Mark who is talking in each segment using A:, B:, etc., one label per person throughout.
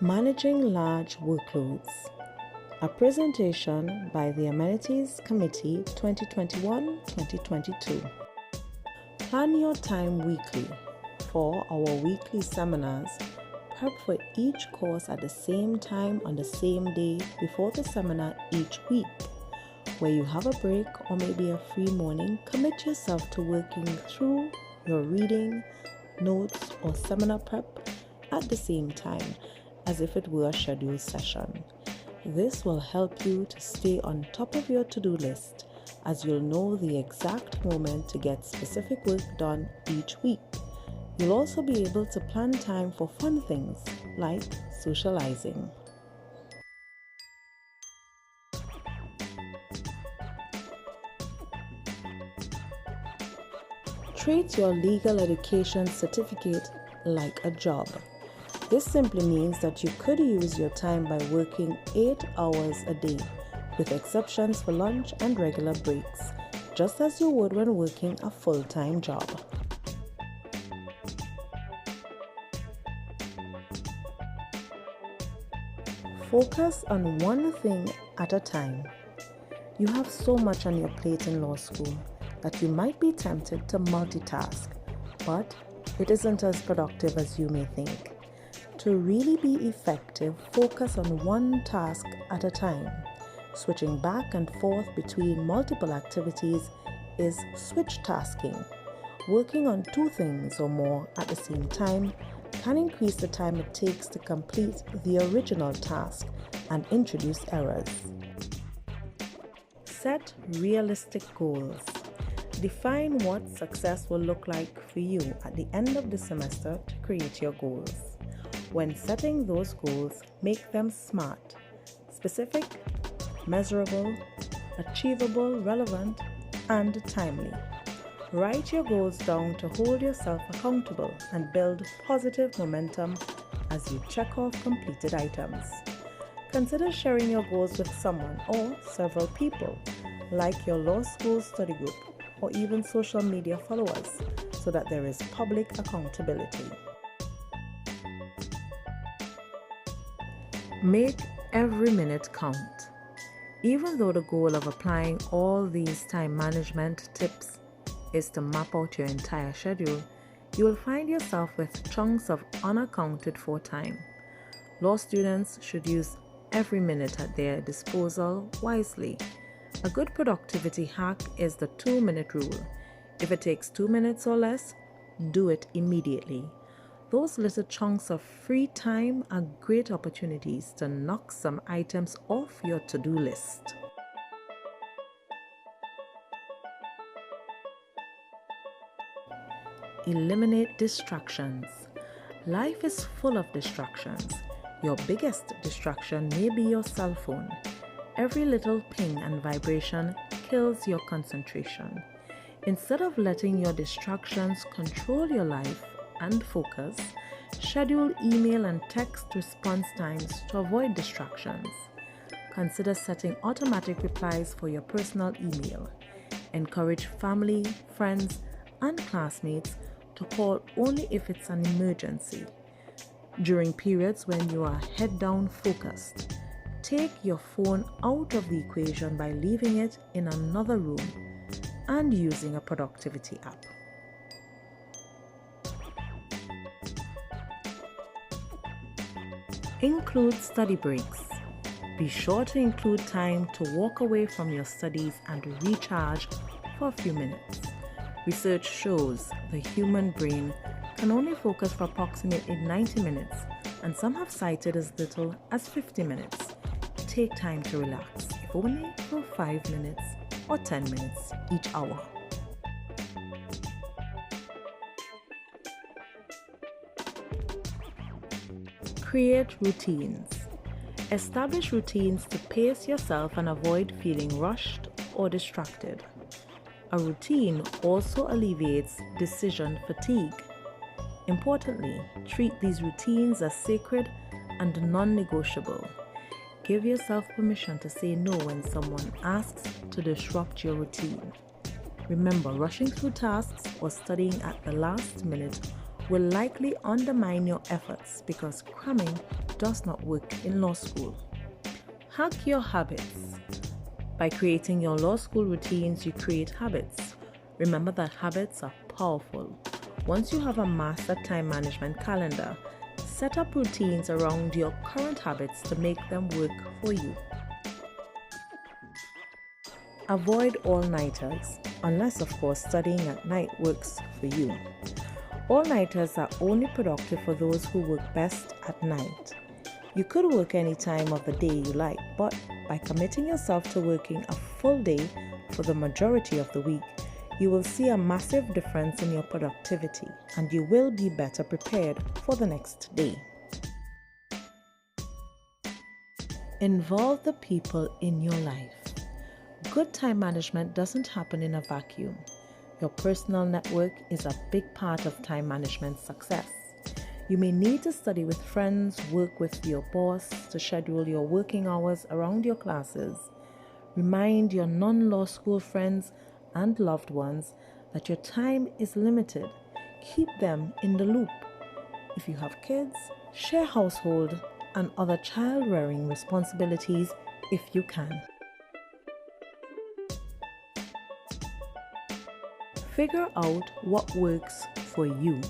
A: Managing Large Workloads, a presentation by the Amenities Committee 2021-2022. Plan your time weekly. For our weekly seminars, prep for each course at the same time on the same day before the seminar each week. Where you have a break or maybe a free morning, commit yourself to working through your reading, notes, or seminar prep at the same time as if it were a scheduled session. This will help you to stay on top of your to-do list, as you'll know the exact moment to get specific work done each week. You'll also be able to plan time for fun things like socializing. Treat your legal education certificate like a job. This simply means that you could use your time by working 8 hours a day, with exceptions for lunch and regular breaks, just as you would when working a full-time job. Focus on one thing at a time. You have so much on your plate in law school that you might be tempted to multitask, but it isn't as productive as you may think. To really be effective, focus on one task at a time. Switching back and forth between multiple activities is switch tasking. Working on 2 things or more at the same time can increase the time it takes to complete the original task and introduce errors. Set realistic goals. Define what success will look like for you at the end of the semester to create your goals. When setting those goals, make them SMART: specific, measurable, achievable, relevant, and timely. Write your goals down to hold yourself accountable and build positive momentum as you check off completed items. Consider sharing your goals with someone or several people, like your law school study group or even social media followers, so that there is public accountability. Make every minute count. Even though the goal of applying all these time management tips is to map out your entire schedule, you will find yourself with chunks of unaccounted for time. Law students should use every minute at their disposal wisely. A good productivity hack is the 2-minute rule. If it takes 2 minutes or less, do it immediately. Those little chunks of free time are great opportunities to knock some items off your to-do list. Eliminate distractions. Life is full of distractions. Your biggest distraction may be your cell phone. Every little ping and vibration kills your concentration. Instead of letting your distractions control your life and focus, schedule email and text response times to avoid distractions. Consider setting automatic replies for your personal email. Encourage family, friends, and classmates to call only if it's an emergency. During periods when you are head-down focused, take your phone out of the equation by leaving it in another room and using a productivity app. Include study breaks. Be sure to include time to walk away from your studies and recharge for a few minutes. Research shows the human brain can only focus for approximately 90 minutes, and some have cited as little as 50 minutes. Take time to relax, if only for 5 minutes or 10 minutes each hour. Create routines. Establish routines to pace yourself and avoid feeling rushed or distracted. A routine also alleviates decision fatigue. Importantly, treat these routines as sacred and non-negotiable. Give yourself permission to say no when someone asks to disrupt your routine. Remember, rushing through tasks or studying at the last minute will likely undermine your efforts because cramming does not work in law school. Hack your habits. By creating your law school routines, you create habits. Remember that habits are powerful. Once you have a master time management calendar, set up routines around your current habits to make them work for you. Avoid all-nighters, unless of course studying at night works for you. All-nighters are only productive for those who work best at night. You could work any time of the day you like, but by committing yourself to working a full day for the majority of the week, you will see a massive difference in your productivity and you will be better prepared for the next day. Involve the people in your life. Good time management doesn't happen in a vacuum. Your personal network is a big part of time management success. You may need to study with friends, work with your boss to schedule your working hours around your classes. Remind your non-law school friends and loved ones that your time is limited. Keep them in the loop. If you have kids, share household and other child-rearing responsibilities if you can. Figure out what works for you.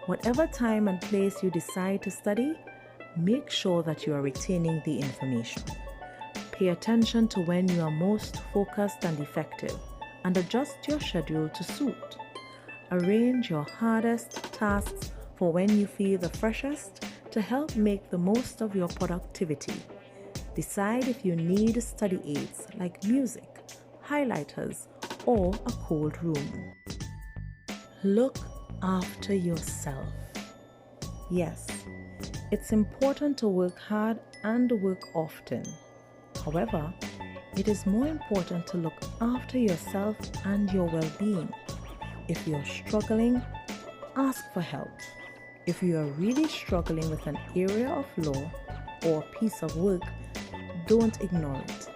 A: Whatever time and place you decide to study, make sure that you are retaining the information. Pay attention to when you are most focused and effective, and adjust your schedule to suit. Arrange your hardest tasks for when you feel the freshest to help make the most of your productivity. Decide if you need study aids like music, highlighters, or a cold room. Look after yourself. Yes, it's important to work hard and work often. However, it is more important to look after yourself and your well-being. If you're struggling, ask for help. If you are really struggling with an area of law or a piece of work, don't ignore it.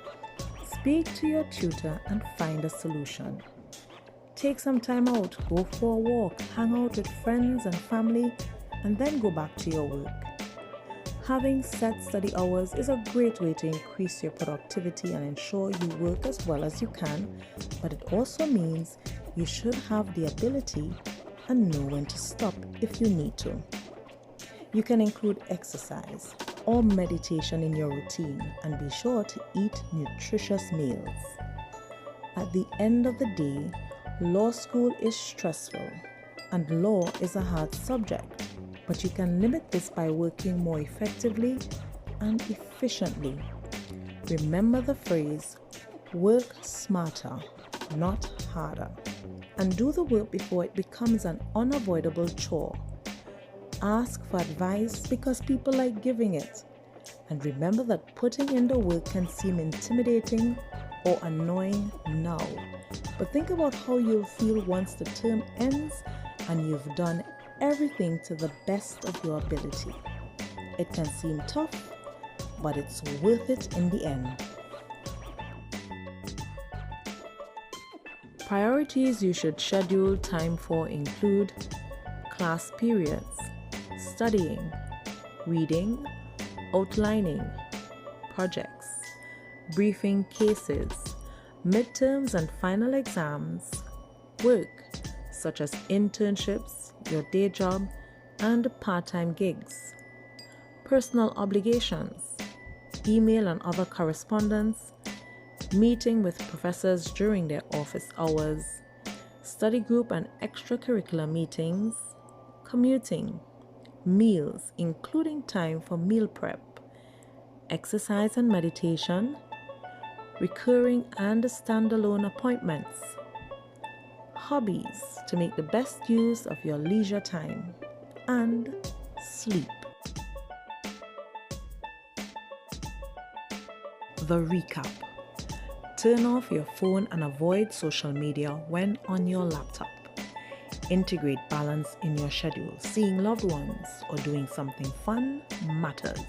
A: Speak to your tutor and find a solution. Take some time out, go for a walk, hang out with friends and family, and then go back to your work. Having set study hours is a great way to increase your productivity and ensure you work as well as you can, but it also means you should have the ability and know when to stop if you need to. You can include exercise or meditation in your routine and be sure to eat nutritious meals. At the end of the day, law school is stressful and law is a hard subject, but you can limit this by working more effectively and efficiently. Remember the phrase, work smarter, not harder, and do the work before it becomes an unavoidable chore. Ask for advice because people like giving it. And remember that putting in the work can seem intimidating or annoying now. But think about how you'll feel once the term ends and you've done everything to the best of your ability. It can seem tough, but it's worth it in the end. Priorities you should schedule time for include class periods, studying, reading, outlining, projects, briefing cases, midterms and final exams, work such as internships, your day job, and part-time gigs, personal obligations, email and other correspondence, meeting with professors during their office hours, study group and extracurricular meetings, commuting, meals including time for meal prep, exercise and meditation, recurring and standalone appointments, hobbies to make the best use of your leisure time, and sleep. The recap. Turn off your phone and avoid social media when on your laptop. Integrate balance in your schedule. Seeing loved ones or doing something fun matters.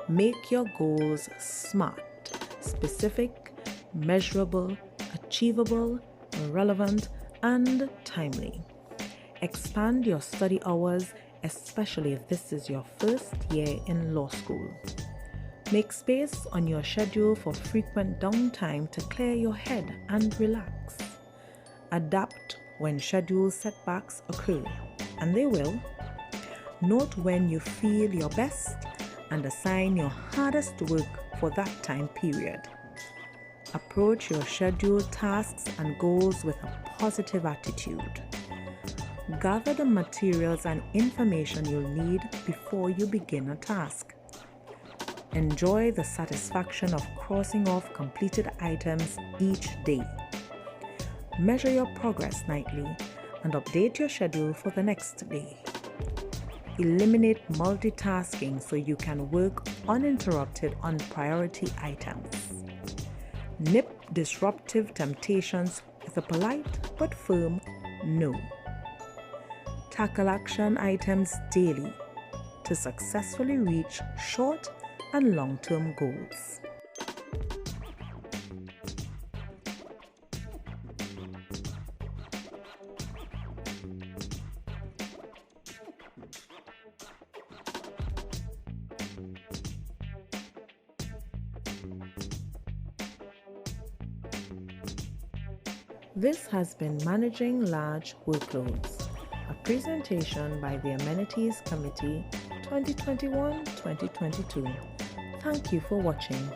A: Make your goals SMART, specific, measurable, achievable, relevant, and timely. Expand your study hours, especially if this is your first year in law school. Make space on your schedule for frequent downtime to clear your head and relax. Adapt when schedule setbacks occur, and they will. Note when you feel your best and assign your hardest work for that time period. Approach your scheduled tasks and goals with a positive attitude. Gather the materials and information you'll need before you begin a task. Enjoy the satisfaction of crossing off completed items each day. Measure your progress nightly and update your schedule for the next day. Eliminate multitasking so you can work uninterrupted on priority items. Nip disruptive temptations with a polite but firm no. Tackle action items daily to successfully reach short and long-term goals. This has been Managing Large Workloads, a presentation by the Amenities Committee 2021-2022. Thank you for watching.